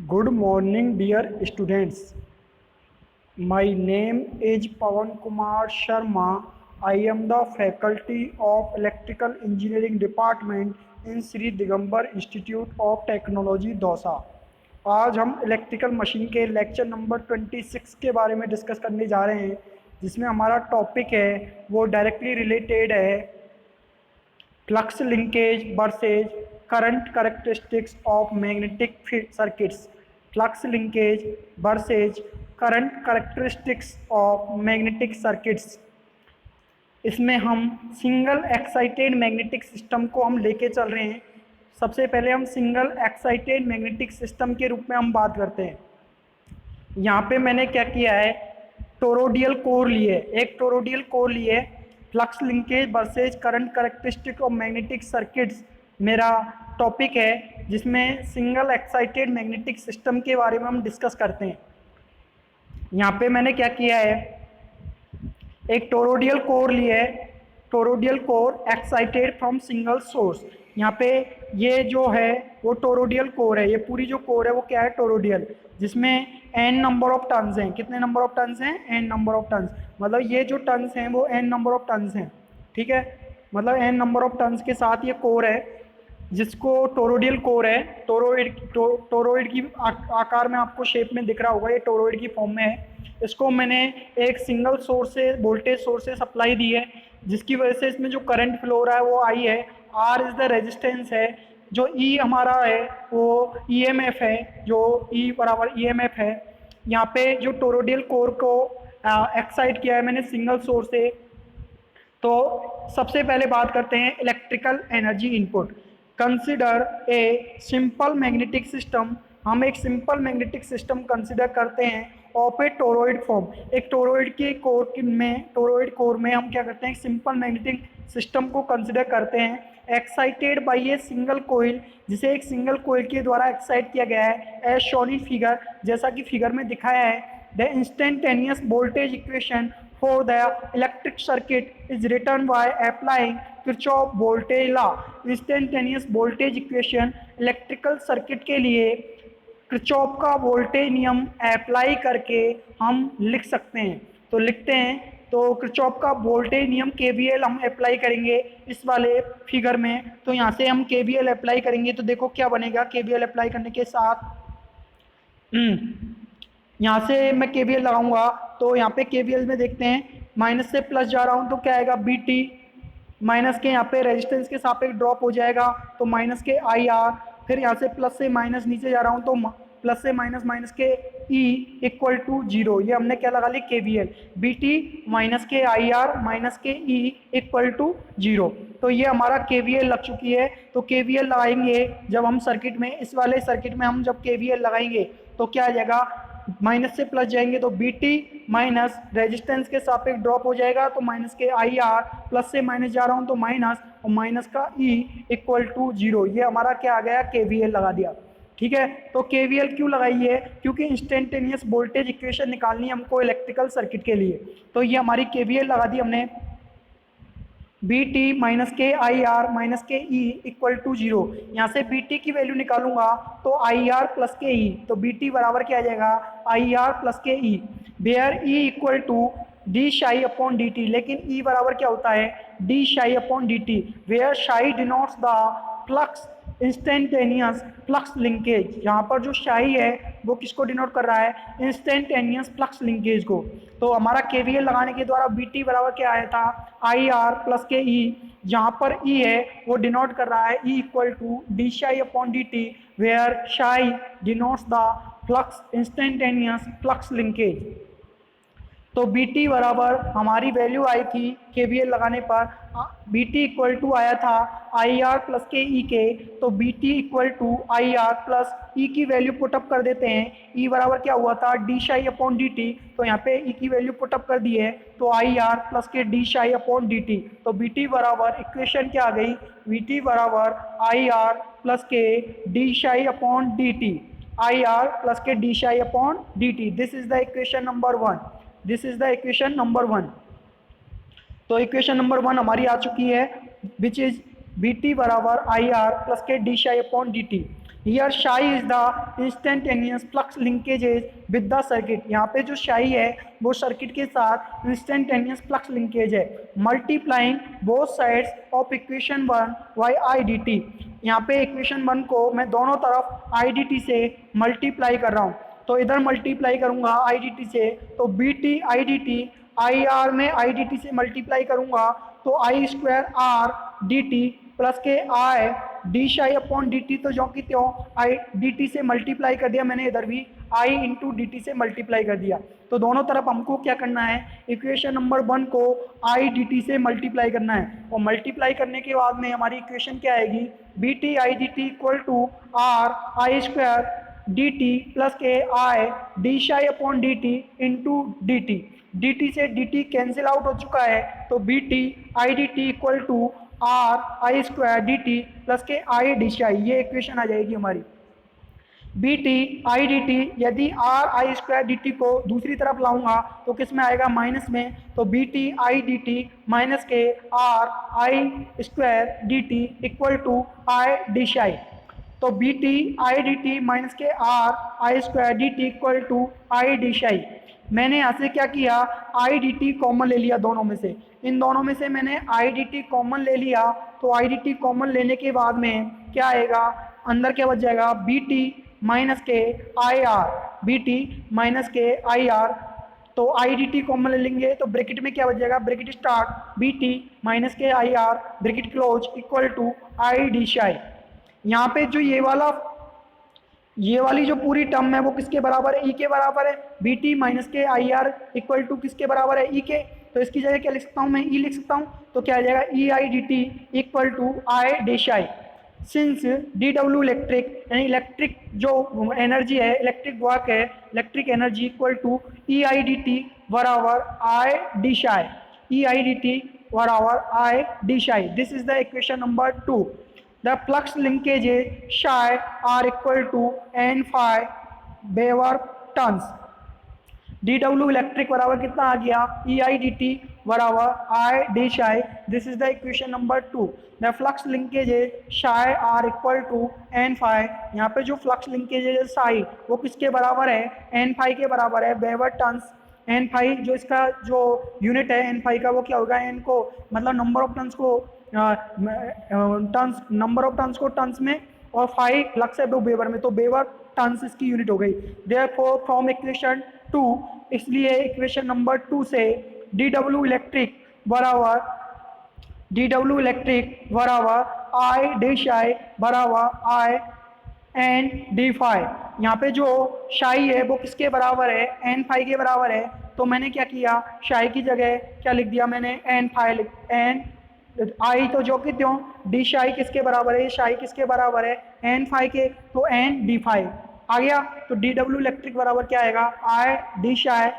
Good morning, dear students. My name is Pawan Kumar Sharma. I am the faculty of Electrical Engineering Department in Sri Digambar Institute of Technology, Dausa. आज हम electrical machine के lecture number 26 के बारे में discuss करने जा रहे हैं, जिसमें हमारा टॉपिक है वो डायरेक्टली रिलेटेड है flux linkage versus current characteristics of magnetic circuits. Flux linkage versus current characteristics of magnetic circuits. इसमें हम सिंगल एक्साइटेड मैग्नेटिक सिस्टम को हम लेके चल रहे हैं। सबसे पहले हम सिंगल एक्साइटेड मैग्नेटिक सिस्टम के रूप में हम बात करते हैं। यहाँ पे मैंने क्या किया है, टोरोडियल कोर लिए, एक टोरोडियल कोर लिए। Flux linkage versus current characteristic of magnetic circuits मेरा टॉपिक है, जिसमें सिंगल एक्साइटेड मैग्नेटिक सिस्टम के बारे में हम डिस्कस करते हैं। यहाँ पे मैंने क्या किया है, एक टोरोडियल कोर लिए है, toroidal core excited from single source. यहाँ पे ये जो है वो टोरोडियल कोर है, ये पूरी जो कोर है वो क्या है, टोरोडियल, जिसमें n नंबर ऑफ टर्न्स हैं। कितने नंबर ऑफ टर्न्स हैं, n नंबर ऑफ टर्न्स। मतलब ये जो टर्न्स हैं वो n नंबर ऑफ टर्न्स हैं, ठीक है। मतलब n नंबर ऑफ टर्न्स के साथ ये कोर है, जिसको टोरोडियल कोर है। टोरोइड की आकार में आपको शेप में दिख रहा होगा, ये टोरोइड की फॉर्म में है। इसको मैंने एक सिंगल सोर्स से, वोल्टेज सोर्स से सप्लाई दी है, जिसकी वजह से इसमें जो करंट फ्लो हो रहा है वो I है। R इज द रेजिस्टेंस है। जो E हमारा है वो EMF है, जो E बराबर EMF है। यहाँ पे जो टोरोडियल कोर को एक्साइट किया है मैंने सिंगल सोर्स से। तो सबसे पहले बात करते हैं electrical energy input. Consider a simple magnetic system. हम एक सिंपल मैग्नेटिक सिस्टम कंसिडर करते हैं ऑफ ए टोरॉइड फॉर्म। एक टोरॉइड के टोरॉइड कोर में हम क्या करते हैं, सिंपल मैग्नेटिक सिस्टम को कंसिडर करते हैं excited by a single coil, जिसे एक सिंगल कोइल के द्वारा एक्साइट किया गया है। एज शोन इन फिगर, जैसा कि फिगर में दिखाया है। The instantaneous voltage equation for the electric circuit is written by applying Kirchhoff voltage law। Instantaneous voltage equation electrical circuit के लिए किरचॉफ का वोल्टेज नियम अप्लाई करके हम लिख सकते हैं। तो लिखते हैं, तो किरचॉफ का वोल्टेज नियम KVL हम अप्लाई करेंगे इस वाले फिगर में। तो यहाँ से हम KVL अप्लाई करेंगे तो देखो क्या बनेगा। KVL अप्लाई करने के साथ यहाँ से मैं KVL लगाऊंगा, तो यहाँ पे KVL में देखते हैं माइनस से प्लस जा रहा हूँ तो क्या आएगा, BT। माइनस के यहाँ पे रेजिस्टेंस के सापेक्ष ड्रॉप हो जाएगा तो माइनस के IR। फिर यहाँ से प्लस से माइनस नीचे जा रहा हूँ तो प्लस से माइनस, माइनस के E इक्वल टू 0। ये हमने क्या लगा ली, KVL। BT माइनस के IR माइनस के E इक्वल टू 0। तो ये हमारा KVL लग चुकी है। तो KVL लगाएंगे जब हम सर्किट में, इस वाले सर्किट में हम जब KVL लगाएंगे तो क्या आ जाएगा, माइनस से प्लस जाएंगे तो BT माइनस रेजिस्टेंस के सापेक्ष ड्रॉप हो जाएगा तो माइनस के IR, प्लस से माइनस जा रहा हूँ तो माइनस, और माइनस का E इक्वल टू 0। ये हमारा क्या आ गया, KVL लगा दिया, ठीक है। तो KVL क्यों लगाई है, क्योंकि इंस्टेंटेनियस वोल्टेज इक्वेशन निकालनी है हमको इलेक्ट्रिकल सर्किट के लिए। तो ये हमारी KVL लगा दी हमने। BT माइनस के IR माइनस के E इक्वल टू 0। यहाँ से BT की वैल्यू निकालूंगा तो IR प्लस के E, तो BT बराबर क्या आ जाएगा, IR प्लस के E, where E equal to D psi upon dt। लेकिन E बराबर क्या होता है, D psi upon dt, where psi denotes the flux instantaneous flux linkage. यहाँ पर जो शाई है वो किसको डिनोट कर रहा है, इंस्टेंटेनियस फ्लक्स लिंकेज को। तो हमारा KVL लगाने के द्वारा BT बराबर क्या आया था, IR प्लस के E। जहाँ पर E है वो डिनोट कर रहा है E equal to D psi upon dt, where psi denotes the flux instantaneous flux linkage. तो BT बराबर हमारी वैल्यू आई थी KVL लगाने पर, BT इक्वल टू आया था IR प्लस के E के। तो BT equal to IR plus E की वैल्यू पुटअप कर देते हैं। E बराबर क्या हुआ था, डी शाई अपॉन dt। तो यहाँ पे E की वैल्यू पुटअप कर दी है तो IR प्लस के डी शाई अपॉन dt। तो BT बराबर इक्वेशन क्या आ गई, BT बराबर IR प्लस के D psi upon dt, IR plus के D psi upon dt। This is the equation number 1। This is the equation number 1। तो equation number 1 हमारी आ चुकी है, विच इज BT बराबर IR प्लस के d psi upon dt। Here psi is the instantaneous flux linkages with the circuit। यहाँ पे जो psi है वो सर्किट के साथ इंस्टेंटेनियस फ्लक्स लिंकेज है। Multiplying both sides of equation 1 by I D T. यहाँ पे इक्वेशन 1 को मैं दोनों तरफ आई डी टी से मल्टीप्लाई कर रहा हूँ, तो इधर मल्टीप्लाई करूँगा आई डी टी से, तो B T I D T, I R में आई डी टी से मल्टीप्लाई करूँगा तो I square R D T plus के I D psi upon D T, तो जो कि त्यों आई डी टी से मल्टीप्लाई कर दिया मैंने, इधर भी आई इंटू डी टी से मल्टीप्लाई कर दिया। तो दोनों तरफ हमको क्या करना है, इक्वेशन नंबर 1 को आई डी टी से मल्टीप्लाई करना है, और मल्टीप्लाई करने के बाद में हमारी इक्वेशन क्या आएगी, B T I D T equal to R I square D T plus के I D psi upon D T into D T. D T से डी टी कैंसिल आउट हो चुका है, तो B T I D T equal to R I square D T plus के I D psi, ये equation आ जाएगी हमारी। B T I D T, यदि R I square D T को दूसरी तरफ लाऊंगा तो किस में आएगा, माइनस में, तो B T I D T minus K R I square D T equal to I D psi. तो B T I D T minus K R I square D T equal to I D psi. मैंने यहाँ से क्या किया, आई D T common ले लिया दोनों में से, इन दोनों में से मैंने आई डी टी कॉमन ले लिया, तो आई डी टी कॉमन लेने के बाद में क्या आएगा, अंदर क्या बच जाएगा, बी टी माइनस के I R, B T minus के आई आर, तो आई डी टी कॉमन ले लेंगे तो ब्रैकेट में क्या बच जाएगा, bracket start B T minus के I R bracket close equal to I D psi. यहाँ पे जो ये वाली जो पूरी टर्म है वो किसके बराबर है, ई के बराबर है। बी टी माइनस के आई आर इक्वल टू किसके बराबर है, ई के, तो इसकी जगह क्या लिख सकता हूँ मैं, ई लिख सकता हूँ, तो क्या आ जाएगा, E I D T equal to I D psi. Since D W electric, यानी इलेक्ट्रिक जो एनर्जी है, इलेक्ट्रिक वर्क है, electric energy equal to E I D T बराबर I D psi, E I D T बराबर I D psi. This is the equation number 2। The flux linkages psi are equal to n phi Weber turns। dw electric बराबर कितना आ गया, E I D T बराबर I D psi. This is the equation number 2। The flux linkages psi are equal to N phi. यहाँ पे जो flux linkages है साई वो किसके बराबर है, एन फाई के बराबर है, वेबर टर्न्स। एन फाई जो इसका जो यूनिट है एन फाई का वो क्या होगा, एन को मतलब नंबर ऑफ टर्न्स को टर्न्स, नंबर ऑफ टर्न्स को टर्न्स में, और फाई फ्लक्स है वो वेबर में, तो वेबर टर्न्स इसकी यूनिट हो गई। देयरफॉर फ्रॉम इक्वेशन 2, इसलिए इक्वेशन नंबर 2 से डी डब्ल्यू इलेक्ट्रिक बराबर आई डी शाई बराबर आई एन डी फाई। यहाँ पे जो शाई है वो किसके बराबर है, एन फाई के बराबर है, तो मैंने क्या किया, शाई की जगह क्या लिख दिया मैंने, एन फाई, एन आई, तो जो कि त्यों डी शाई किसके बराबर है, शाई किसके बराबर है, एन फाई के, तो एन डी फाई आ गया। तो डी डब्ल्यू इलेक्ट्रिक बराबर क्या आएगा, आई डी शाई,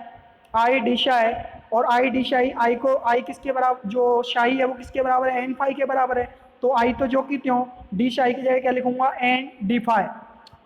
और आई डी शाई, आई को, आई किसके बराबर, जो शाई है वो किसके बराबर है, एन फाई के बराबर है, तो आई तो जो कि त्यों डी शाई की जगह क्या लिखूंगा, एन डी फाई।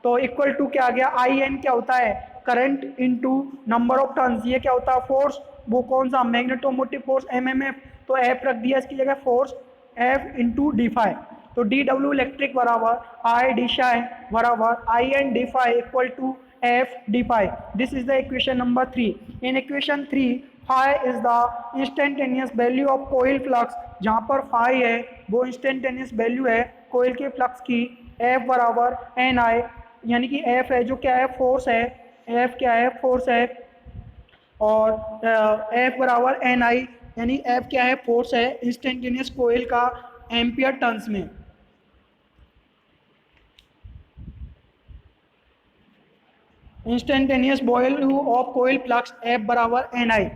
तो इक्वल टू क्या आ गया, आई एन क्या होता है, current into number of turns, ये क्या होता है, फोर्स, वो कौन सा, magnetomotive force M M F, तो एफ रख दिया इसकी जगह force, F into D phi. तो डी डब्ल्यू इलेक्ट्रिक बराबर आई डी शाई बराबर I N D phi equal to F D phi. This is the equation number 3। In equation 3 phi is the instantaneous value of coil flux, जहाँ पर phi है वो instantaneous value है coil के flux की, F बराबर N I, यानी कि एफ है जो क्या है, फोर्स है, एफ क्या है, फोर्स है, और एफ बराबर एन आई, यानी एफ क्या है, फोर्स है इंस्टेंटेनियस कोइल का एम्पियर टर्न्स में। Instantaneous value of coil flux F बराबर एन आई।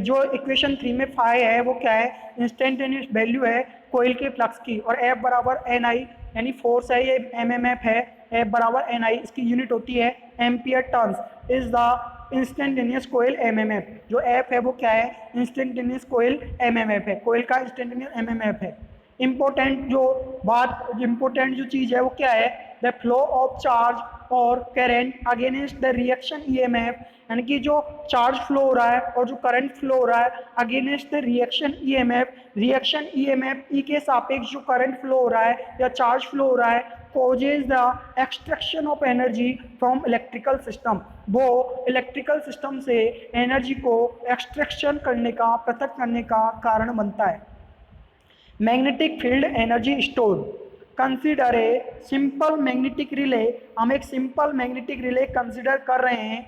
जो इक्वेशन 3 में फाई है वो क्या है, इंस्टेंटेनियस वैल्यू है कोइल के फ्लक्स की, और एफ बराबर एन आई, यानी फोर्स है, ये एम एम एफ है, एफ बराबर एन आई, इसकी यूनिट होती है ampere turns. Is the instantaneous coil M M F, जो एफ है वो क्या है, instantaneous coil M M F है, कोइल का इंस्टेंटेनियस एम एम एफ है। इंपॉर्टेंट जो चीज़ है वो क्या है, द फ्लो ऑफ चार्ज और current against the reaction EMF, यानी कि जो चार्ज फ्लो हो रहा है और जो करंट फ्लो हो रहा है अगेंस्ट द रिएक्शन ईएमएफ ई के सापेक्ष जो करंट फ्लो हो रहा है या चार्ज फ्लो हो रहा है causes the extraction of energy from electrical system, वो इलेक्ट्रिकल सिस्टम से एनर्जी को एक्सट्रैक्शन करने का, पृथक करने का कारण बनता है। Magnetic field energy store, consider a simple magnetic relay, हम एक सिंपल मैग्नेटिक रिले कंसीडर कर रहे हैं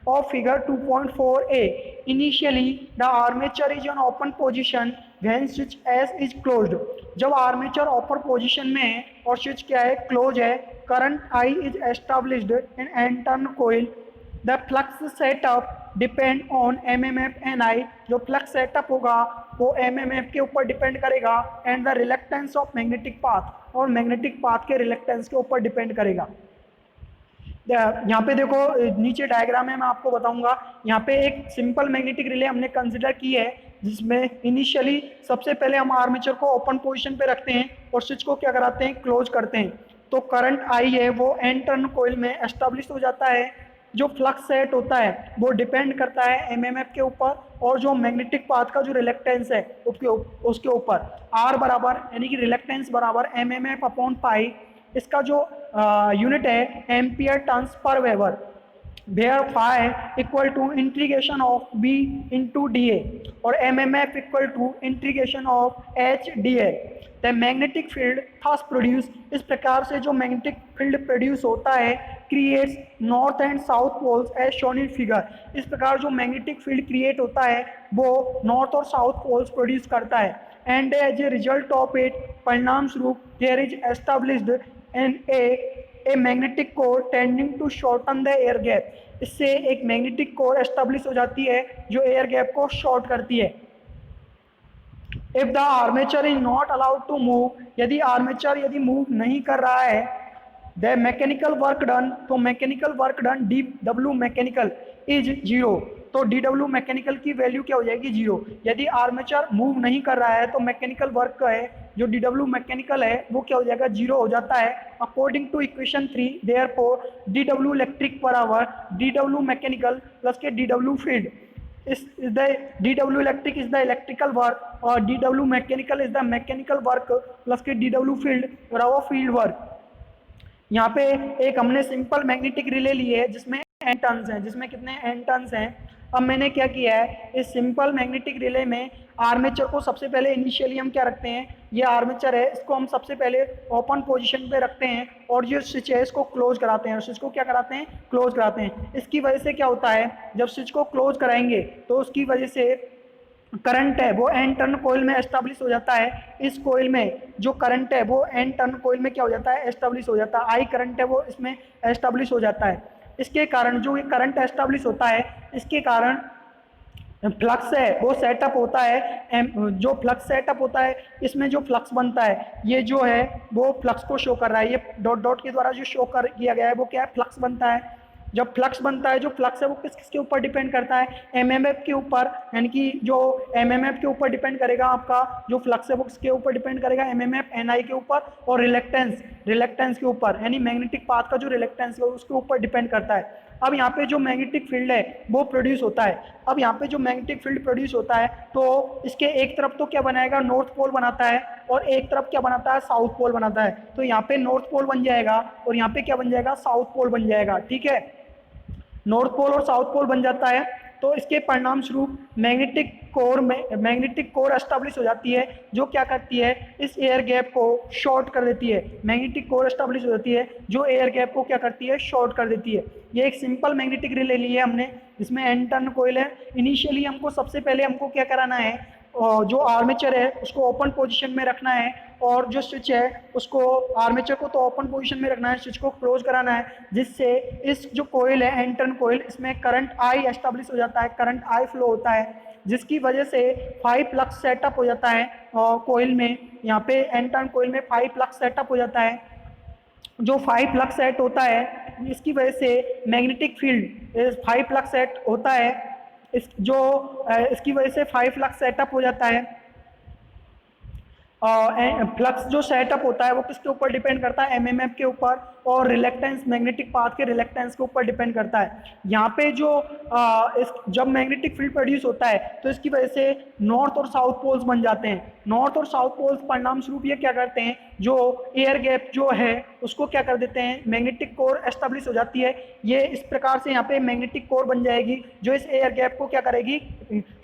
of figure 2.4a. Initially the armature is on open position when switch S is closed. जब आर्मेचर ओपन पोजीशन में है और switch क्या है, क्लोज है, current I is established in N turn coil. The flux setup depend on MMF NI. जो flux setup होगा वो MMF के ऊपर डिपेंड करेगा and the reluctance of magnetic path, और मैग्नेटिक पाथ के रिलेक्टेंस के ऊपर डिपेंड करेगा। यहाँ पे देखो नीचे डायग्राम है, मैं आपको बताऊंगा। यहाँ पे एक सिंपल मैग्नेटिक रिले हमने कंसिडर की है जिसमें इनिशियली सबसे पहले हम आर्मेचर को ओपन पोजीशन पे रखते हैं और स्विच को क्या कराते हैं, क्लोज करते हैं। तो करंट आई है वो एन टर्न कोइल में एस्टेब्लिश हो जाता है। जो फ्लक्स सेट होता है वो डिपेंड करता है एमएमएफ के ऊपर और जो मैग्नेटिक पाथ का जो रिलेक्टेंस है उसके ऊपर। आर बराबर यानी कि रिलेक्टेंस बराबर एमएमएफ अपॉन पाई, इसका जो यूनिट है ampere turns per weber, where phi equal to integration of B into D A और MMF equal to integration of H D A. The magnetic field thus produce, इस प्रकार से जो magnetic field produce होता है creates north and south poles as shown in figure. इस प्रकार जो मैग्नेटिक फील्ड क्रिएट होता है वो नॉर्थ और साउथ पोल्स प्रोड्यूस करता है। And as a result of it, परिणाम स्वरूप there is established an a magnetic core tending to shorten the air gap. इससे एक मैग्नेटिक कोर एस्टेब्लिश हो जाती है जो एयर गैप को शॉर्ट करती है। If the armature is not allowed to move, यदि आर्मेचर यदि मूव नहीं कर रहा है, द मैकेनिकल वर्क डन, तो mechanical work done D W mechanical is zero, तो डी डब्ल्यू मैकेनिकल की वैल्यू क्या हो जाएगी, जीरो। यदि आर्मेचर मूव नहीं कर रहा है तो मैकेनिकल वर्क है जो डी डब्ल्यू मैकेनिकल है वो क्या हो जाएगा, जीरो हो जाता है। According to equation 3 therefore D W electric बराबर डी डब्ल्यू मैकेनिकल प्लस के D W field is the dw electric is the electrical work और dw mechanical is the mechanical work plus के dw field बराबर field work. यहाँ पे एक हमने simple magnetic relay ली है जिसमें एन टर्न्स हैं, जिसमें कितने एन टर्न्स हैं। अब मैंने क्या किया है, इस सिंपल मैग्नेटिक रिले में आर्मेचर को सबसे पहले इनिशियली हम क्या रखते हैं, ये आर्मेचर है इसको हम सबसे पहले ओपन पोजीशन पे रखते हैं और जो स्विच है इसको क्लोज कराते हैं। स्विच को क्या कराते हैं, क्लोज कराते हैं। इसकी वजह से क्या होता है, जब स्विच को क्लोज कराएंगे तो उसकी वजह से करंट है वो एन टर्न कोइल में एस्टेब्लिश हो जाता है। इस कोइल में जो करंट है वो एन टर्न कोइल में क्या हो जाता है, एस्टेब्लिश हो जाता है। आई करंट है वो इसमें एस्टेब्लिश हो जाता है। इसके कारण जो ये करंट एस्टेब्लिश होता है इसके कारण फ्लक्स है वो सेटअप होता है। जो फ्लक्स सेटअप होता है इसमें जो फ्लक्स बनता है ये जो है वो फ्लक्स को शो कर रहा है। ये डॉट डॉट के द्वारा जो शो कर किया गया है वो क्या है, फ्लक्स बनता है। जब फ्लक्स बनता है, जो फ्लक्स है वो किसके ऊपर डिपेंड करता है, एमएमएफ के ऊपर, यानी कि जो एमएमएफ के ऊपर डिपेंड करेगा आपका जो फ्लक्स है वो किसके ऊपर डिपेंड करेगा, एमएमएफ एनआई के ऊपर, और रिलेक्टेंस के ऊपर, यानी मैग्नेटिक पाथ का जो रिलेक्टेंस है उसके ऊपर डिपेंड करता है। अब यहाँ पे जो मैग्नेटिक फील्ड है वो प्रोड्यूस होता है। अब यहाँ पे जो मैग्नेटिक फील्ड प्रोड्यूस होता है तो इसके एक तरफ तो क्या बनाएगा, नॉर्थ पोल बनाता है, और एक तरफ क्या बनाता है, साउथ पोल बनाता है। तो यहाँ पे नॉर्थ पोल बन जाएगा और यहाँ पे क्या बन जाएगा, साउथ पोल बन जाएगा। ठीक है, नॉर्थ पोल और साउथ पोल बन जाता है। तो इसके परिणाम स्वरूप मैग्नेटिक कोर एस्टेब्लिश हो जाती है जो क्या करती है, इस एयर गैप को शॉर्ट कर देती है। मैग्नेटिक कोर एस्टेब्लिश हो जाती है जो एयर गैप को क्या करती है, शॉर्ट कर देती है। ये एक सिंपल मैग्नेटिक रिले ली है हमने जिसमें एन टर्न कोइल है। इनिशियली हमको सबसे पहले हमको क्या कराना है, जो आर्मेचर है उसको ओपन पोजीशन में रखना है, और जो स्विच है उसको, आर्मेचर को तो ओपन पोजीशन में रखना है, स्विच को क्लोज कराना है, जिससे इस जो कोयल है एन टर्न कोयल, इसमें करंट आई एस्टेब्लिश हो जाता है, करंट आई फ्लो होता है, जिसकी वजह से 5 फ्लक्स सेटअप हो जाता है कोयल में। यहाँ पे एन टर्न कोयल में 5 फ्लक्स सेटअप हो जाता है। जो 5 फ्लक्स सेट होता है इसकी वजह से मैग्नेटिक फील्ड 5 फ्लक्स सेट होता है, इसकी वजह से 5 फ्लक्स सेटअप हो जाता है। फ्लक्स जो सेटअप होता है वो किसके ऊपर डिपेंड करता है, एमएमएफ के ऊपर, और रिलेक्टेंस मैग्नेटिक पाथ के रिलेक्टेंस के ऊपर डिपेंड करता है। यहाँ पे जो जब मैग्नेटिक फील्ड प्रोड्यूस होता है तो इसकी वजह से नॉर्थ और साउथ पोल्स बन जाते हैं। नॉर्थ और साउथ पोल्स परिणाम स्वरूप ये क्या करते हैं, जो एयर गैप जो है उसको क्या कर देते हैं, मैग्नेटिक कोर एस्टेब्लिश हो जाती है। ये इस प्रकार से यहाँ पे मैग्नेटिक कोर बन जाएगी जो इस एयर गैप को क्या करेगी,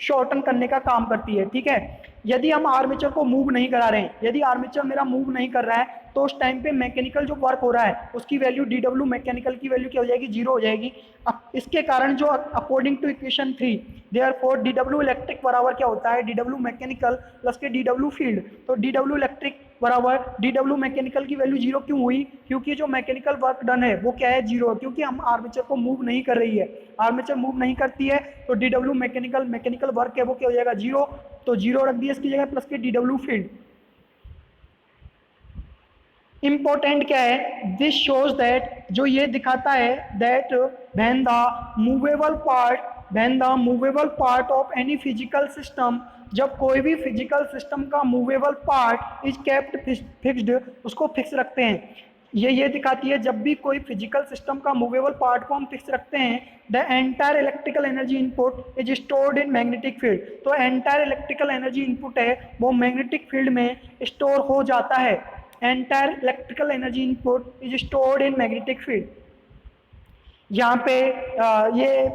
शॉर्टन करने का काम करती है। ठीक है, यदि हम आर्मेचर को मूव नहीं करा रहे हैं, यदि आर्मेचर मेरा मूव नहीं कर रहा है तो उस टाइम पे मैकेनिकल जो वर्क हो रहा है उसकी वैल्यू डी डब्ल्यू मैकेनिकल की वैल्यू क्या हो जाएगी, जीरो हो जाएगी। अब इसके कारण जो according to equation 3 therefore D W electric बराबर क्या होता है, डी डब्ल्यू मैकेनिकल प्लस के डी डब्ल्यू फील्ड। तो डी डब्ल्यू इलेक्ट्रिक बराबर डी डब्ल्यू मैकेनिकल की वैल्यू जीरो क्यों हुई, क्योंकि जो मैकेनिकल वर्क डन है वो क्या है, जीरो है, क्योंकि हम आर्मेचर को मूव नहीं कर रही है। आर्मेचर मूव नहीं करती है तो डी डब्ल्यू मैकेनिकल वर्क है वो क्या हो जाएगा, जीरो। तो जीरो रख दिया इसकी जगह प्लस के डी डब्ल्यू फील्ड। इंपॉर्टेंट क्या है, दिस शोज दैट, जो ये दिखाता है that when the movable part of any physical system, जब कोई भी फिजिकल सिस्टम का movable part is kept fixed, उसको फिक्स रखते हैं। ये दिखाती है जब भी कोई फिजिकल सिस्टम का मूवेबल पार्ट को हम फिक्स रखते हैं, the entire electrical energy input is stored in magnetic field. तो एंटायर इलेक्ट्रिकल एनर्जी इनपुट है वो मैग्नेटिक फील्ड में स्टोर हो जाता है। Entire electrical energy input is stored in magnetic field. यहाँ पे ये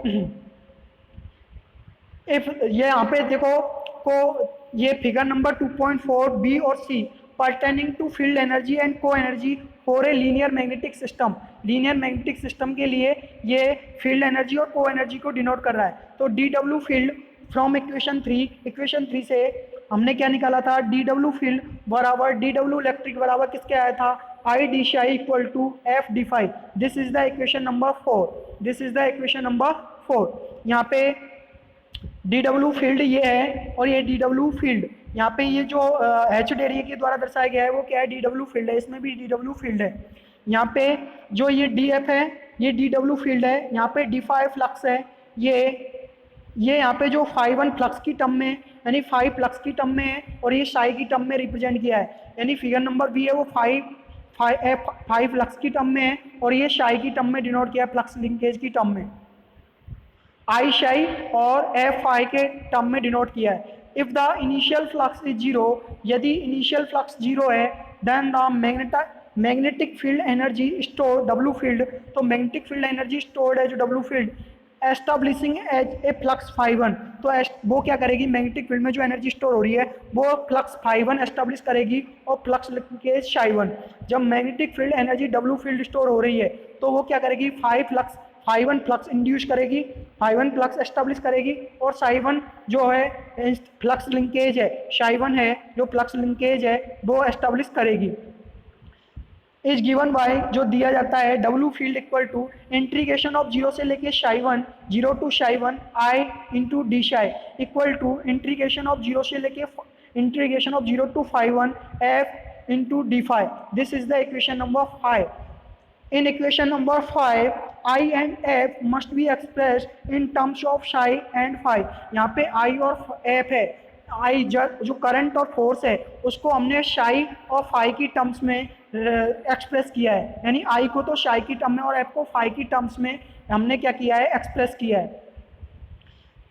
यहाँ पे देखो को ये फिगर नंबर 2.4 बी और C pertaining to field energy and co energy for a linear magnetic system. Linear magnetic system के लिए ये फील्ड एनर्जी और को एनर्जी को डिनोट कर रहा है। तो D W field from equation 3 से हमने क्या निकाला था, डी डब्ल्यू फील्ड बराबर डी डब्ल्यू इलेक्ट्रिक बराबर किसके आया था, I D psi equal to F D phi. This is the equation number 4। यहाँ पे डी डब्ल्यू फील्ड ये है और ये डी डब्ल्यू फील्ड, यहाँ पे ये जो एच डेरिया के द्वारा दर्शाया गया है वो क्या है, डी डब्ल्यू फील्ड है, इसमें भी डी डब्ल्यू फील्ड है। यहाँ पे जो ये डी एफ है ये डी डब्ल्यू फील्ड है, यहाँ पे डी फाई फ्लक्स है, ये यहाँ पे जो फाई वन फ्लक्स की टर्म में यानी फाई फ्लक्स की टर्म में है और ये शाई की टर्म में रिप्रेजेंट किया है, यानी फिगर नंबर बी है वो फाई फ्लक्स की टर्म में है और ये शाई की टर्म में डिनोट किया है, फ्लक्स लिंकेज की टर्म में आई शाई और एफ आई के टर्म में डिनोट किया है। If the initial flux is zero, यदि इनिशियल फ्लक्स जीरो है, then the magnetic field energy store W field, तो मैग्नेटिक फील्ड एनर्जी स्टोर्ड है जो W field establishing as a flux phi one, तो वो क्या करेगी, मैग्नेटिक फील्ड में जो एनर्जी स्टोर हो रही है वो फ्लक्स फाई वन एस्टाब्लिश करेगी और फ्लक्स लिंकेज शाई वन। जब magnetic field energy W field store हो रही है तो वो क्या करेगी, फाई वन फ्लक्स इंड्यूस करेगी, फाई वन फ्लक्स एस्टाब्लिश करेगी और साई वन जो है फ्लक्स लिंकेज है, शाई वन है जो फ्लक्स लिंकेज है वो एस्टाब्लिश करेगी। इज गिवन बाय, जो दिया जाता है W field equal to integration of zero से लेके psi one, zero to psi one I into D psi equal to integration of zero से लेके integration of zero to phi one F into D phi. This is the equation number 5। In equation number 5, I and F must be expressed in terms of psi and phi। यहाँ पे I और F है, I जो current और force है उसको हमने psi और phi की टर्म्स में एक्सप्रेस किया है, यानी I को तो psi की टर्म में और F को phi की टर्म्स में हमने क्या किया है, एक्सप्रेस किया है।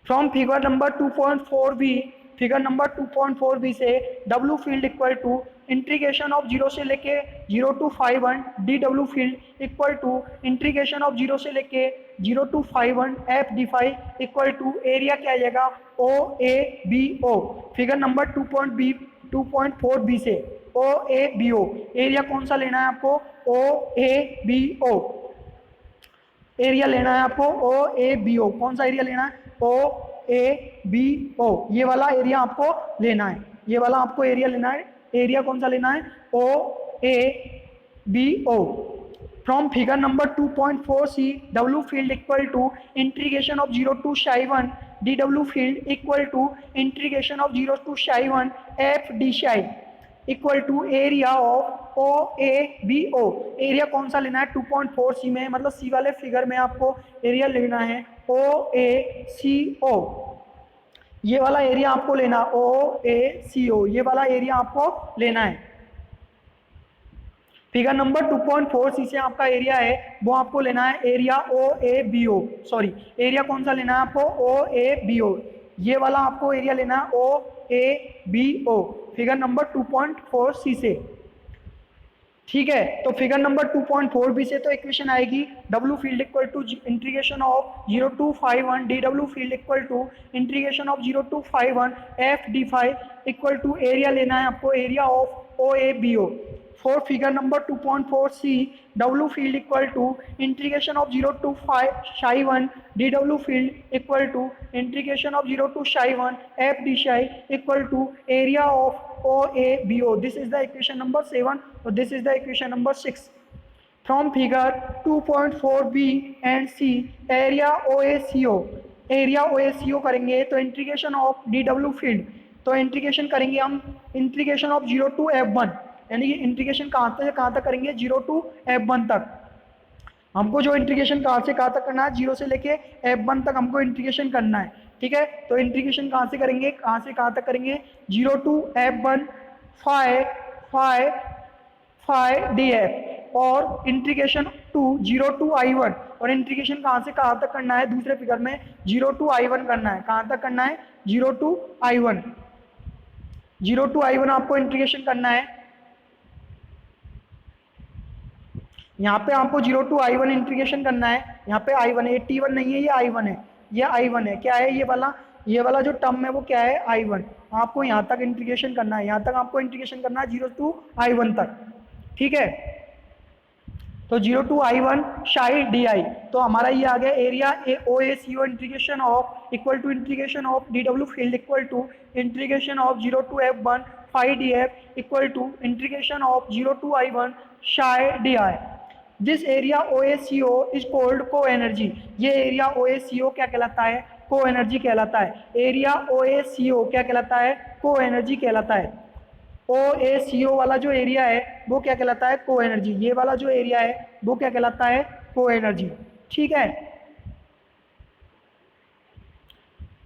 फ्रॉम फिगर नंबर 2.4 भी, फिगर नंबर 2.4 बी से W field equal to integration of zero से लेके zero to phi one D W field equal to integration of zero से लेके zero to phi one F D phi equal to area क्या आ जाएगा, O A B O. Figure number 2.4 B से O A B O, area कौन सा लेना है आपको, ओ ए बी ओ, एरिया लेना है आपको ओ ए बी ओ। कौन सा एरिया लेना है, ओ ए बी ओ, ये वाला एरिया आपको लेना है, ये वाला आपको एरिया लेना है। एरिया कौन सा लेना है, O A B O. From figure number 2.4 C W field equal to integration of zero to psi one D W field equal to integration of zero to psi one F D psi equal to area of O A B O. Area कौन सा लेना है, 2.4 सी में, मतलब सी वाले figure में आपको area लेना है ओ ए सी ओ। ये वाला एरिया आपको लेना, ओ ए सी ओ, ये वाला एरिया आपको लेना है। फिगर नंबर 2.4 सी से आपका एरिया है वो आपको लेना है, area O A B O, sorry area कौन सा लेना है आपको, ओ ए बी ओ, ये वाला आपको एरिया लेना है O A B O, figure number 2.4 C से। ठीक है, तो फिगर नंबर 2.4 बी से तो इक्वेशन आएगी W field equal to integration of 0251 D W field equal to integration of 0251 F D five equal to area लेना है आपको, area of O A B O. For figure number 2.4 C W field equal to integration of 0251 D W field equal to integration of 0251 F D psi equal to area of OABO. This is the equation number 7 or this is the equation number 6. From figure 2.4b and c, area OACO, area OACO करेंगे तो integration of DW field, तो integration करेंगे हम integration of 0 to F1, यानी कि integration कहाँ से कहाँ तक करेंगे, 0 to F1 तक। हमको जो इंटीग्रेशन कहाँ से कहाँ तक करना है, 0 से लेके F1 तक हमको इंटीग्रेशन करना है। ठीक है, तो इंटीग्रेशन कहाँ से करेंगे, कहाँ से कहाँ तक करेंगे, 0 to F1 phi D F, और इंटीग्रेशन टू 0 to I1, और इंटीग्रेशन कहाँ से कहाँ तक करना है दूसरे फिगर में, 0 to I1 करना है। कहाँ तक करना है, 0 to I1, 0 to I1 आपको इंटीग्रेशन करना है। यहाँ पे आपको 0 to I1 इंटीग्रेशन करना है। यहाँ पे I1 है, T1 नहीं है, ये I1 है, ये I1 है। क्या है ये वाला जो टर्म है वो क्या है, I1। आपको यहाँ तक इंटीग्रेशन करना है, यहाँ तक आपको इंटीग्रेशन करना है 0 to I1 तक। ठीक है, तो 0 to I1 शाई डी आई, तो हमारा ये आ गया area O A C O integration of equal to integration of D W field equal to integration of 0 to F1 phi D F equal to integration of 0 to I1 psi D I. This area O A C O is called co energy, ये area O A C O क्या कहलाता है, co energy कहलाता है। Area O A C O क्या कहलाता है, co energy कहलाता है। ओ ए सी ओ वाला जो एरिया है वो क्या कहलाता है, को एनर्जी। ये वाला जो एरिया है वो क्या कहलाता है, को एनर्जी। ठीक है,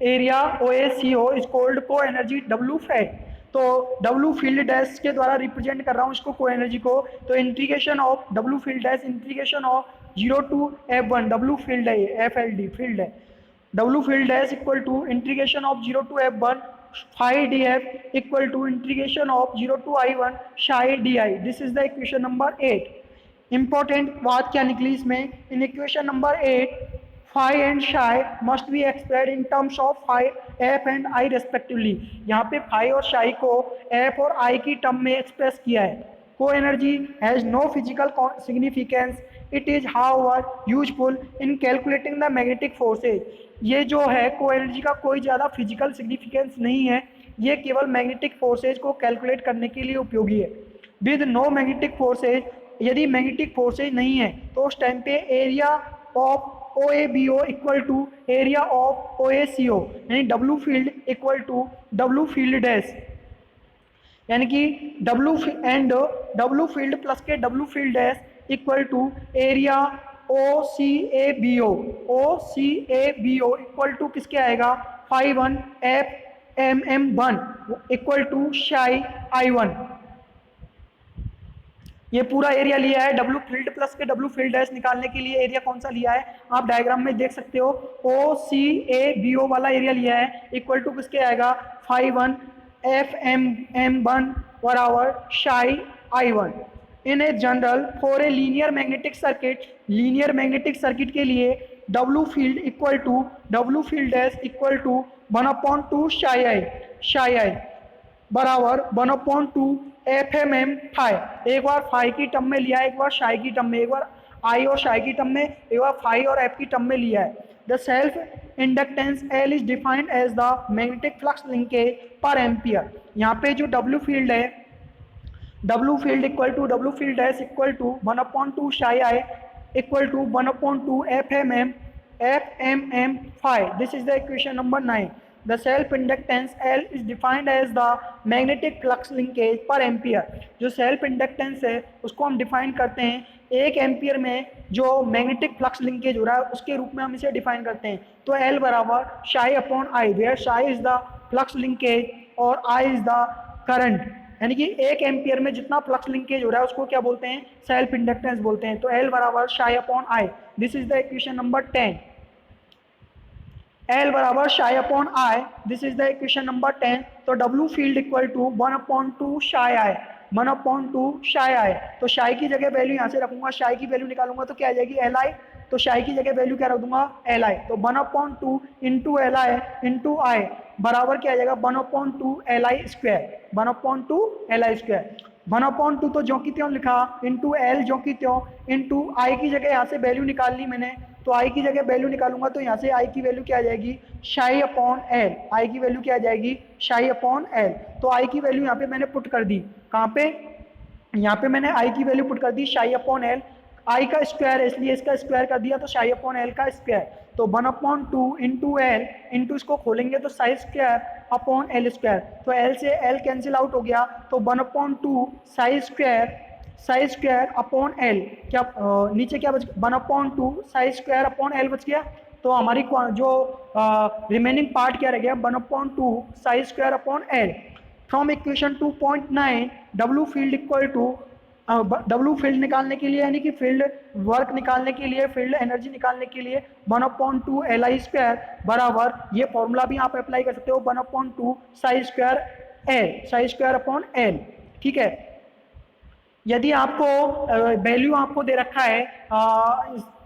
area O A C O is called co energy W फैट, तो डब्ल्यू फील्ड डैश के द्वारा रिप्रेजेंट कर रहा हूँ इसको, को एनर्जी को। तो integration of W field dash integration of 0 to F1, W field है, ये एफ एल डी फील्ड है, W field dash equal to integration of 0 to F1 phi D F equal to integration of 0 to I1 psi D I. This is the equation number 8। Important बात क्या निकली इसमें, in equation number 8 phi and psi must be expressed in terms of phi f and I respectively। यहाँ पे phi और psi को f और I की टर्म में एक्सप्रेस किया है। Co energy has no physical significance, it is however useful in calculating the magnetic forces. ये जो है को एनर्जी का कोई ज़्यादा फिजिकल सिग्निफिकेंस नहीं है, ये केवल मैग्नेटिक फोर्सेज को कैलकुलेट करने के लिए उपयोगी है। विद नो मैग्नेटिक फोर्सेज, यदि मैग्नेटिक फोर्सेज नहीं है तो उस टाइम पे area of O A B O equal to area of O A C O, यानी W field equal to W field dash, यानी कि डब्ल्यू फील्ड प्लस के W field dash equal to area O C A B O equal to किसके आएगा, 5 1 F M M 1 equal to psi I 1। ये पूरा area लिया है W field plus के डब्ल्यू फील्ड डैश निकालने के लिए। एरिया कौन सा लिया है आप डायग्राम में देख सकते हो, ओ सी ए बी ओ वाला एरिया लिया है, इक्वल टू किसके आएगा, 5 1 एफ एम एम 1 बराबर psi I 1। In a general for a linear magnetic circuit के लिए W field equal to W field dash equal to 1/2 psi आई बराबर 1/2 एफ एम एम फाइव। एक बार फाइव की टर्म में लिया है, एक बार शाई की टर्म में, एक बार आई और शाई की टर्म में, एक बार फाइव और एफ की टर्म में लिया है। The self inductance L is defined as the magnetic flux linkage per ampere. यहाँ पे जो डब्ल्यू फील्ड है, W field equal to W field dash equal to 1/2 psi I equal to 1/2 F M M 5। This is the equation number 9। The self inductance L is defined as the magnetic flux linkage per ampere। जो self inductance है उसको हम define करते हैं 1 ampere में जो magnetic flux linkage हो रहा है उसके रूप में हम इसे डिफाइन करते हैं। तो L बराबर शाई अपॉन आई, वेयर शाई इज द फ्लक्स लिंकेज और आई इज द करंट, यानी कि 1 एम्पियर में जितना फ्लक्स लिंकेज हो रहा है उसको क्या बोलते हैं, सेल्फ इंडक्टेंस बोलते हैं। तो L बराबर शाई upon I, this is the equation number 10। L बराबर शाई upon I, this is the equation number 10। तो W field equal to 1/2 psi I, 1/2 psi आई। तो शाई की जगह वैल्यू यहाँ से रखूंगा, शाई की वैल्यू निकालूंगा तो क्या आ जाएगी Li, तो शाई की जगह वैल्यू क्या रख दूंगा Li। तो 1/2 इंटू Li इंटू आई बराबर क्या आ जाएगा 1/2 Li स्क्वायर, 1/2 Li स्क्वायर। 1/2 तो जो की त्यों लिखा, इंटू L जो की त्यों, इंटू आई की जगह यहाँ से वैल्यू निकाल ली मैंने, तो आई की जगह वैल्यू निकालूंगा तो यहाँ से आई की वैल्यू क्या आ जाएगी शाई अपॉन एल, आई की वैल्यू क्या आ जाएगी शाई अपॉन एल। तो आई की वैल्यू यहाँ पे मैंने पुट कर दी, कहाँ पे, यहाँ पे मैंने आई की वैल्यू पुट कर दी शाई अपॉन एल, आई का स्क्वायर है इसलिए इसका स्क्वायर कर दिया तो शाई अपॉन एल का स्क्वायर। तो 1/2 इंटू एल इंटू इसको खोलेंगे तो Sai square upon L square, तो एल से एल कैंसिल आउट हो गया, तो 1/2 साई स्क्वायर अपॉन एल, क्या नीचे क्या बच, 1/2 साई स्क्वायर अपॉन एल बच गया। तो हमारी जो रिमेनिंग पार्ट क्या रह गया 1/2 psi square upon L. From equation 2.9 W field equal to, W field निकालने के लिए यानी कि फील्ड वर्क निकालने के लिए, फील्ड एनर्जी निकालने के लिए 1/2 Li स्क्वायर बराबर, ये फॉर्मूला भी आप अप्लाई कर सकते हो 1/2 psi square L, Sai square upon L. ठीक है, यदि आपको वैल्यू आपको दे रखा है,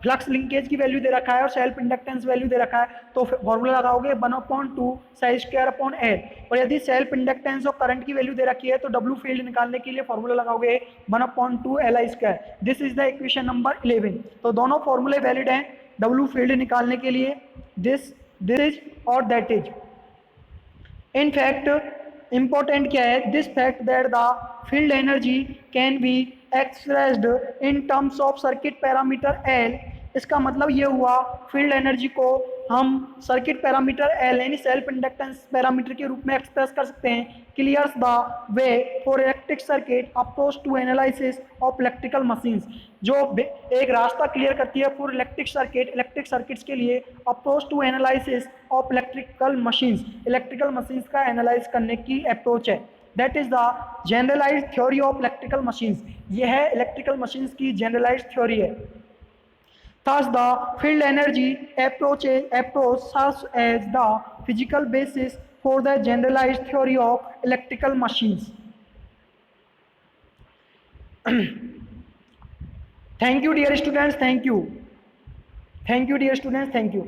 फ्लक्स लिंकेज की वैल्यू दे रखा है और सेल्फ इंडक्टेंस वैल्यू दे रखा है तो फॉर्मूला लगाओगे 1/2 साई स्क्वायर अपॉन एल। और यदि सेल्फ इंडक्टेंस और करंट की वैल्यू दे रखी है तो डब्ल्यू फील्ड निकालने के लिए फॉर्मूला लगाओगे 1/2 Li square, this is the equation number 11। तो दोनों फॉर्मूले वैलिड हैं डब्ल्यू फील्ड निकालने के लिए, दिस इज और that is. In fact important क्या है, this fact that the field energy can be expressed in terms of circuit parameter L. इसका मतलब ये हुआ फील्ड एनर्जी को हम सर्किट पैरामीटर एल यानी सेल्फ इंडक्टेंस पैरामीटर के रूप में एक्सप्रेस कर सकते हैं। Clears the way for electric circuit approach to analysis of electrical machines, जो एक रास्ता क्लियर करती है फॉर इलेक्ट्रिक सर्किट्स के लिए approach to analysis of electrical machines का एनालाइज करने की अप्रोच है। That is the generalised theory of electrical machines, ये है इलेक्ट्रिकल मशीन्स की जनरलाइज्ड थ्योरी है। Thus, the field energy approach serves as the physical basis for the generalized theory of electrical machines. Thank you, dear students. Thank you. Thank you, dear students. Thank you.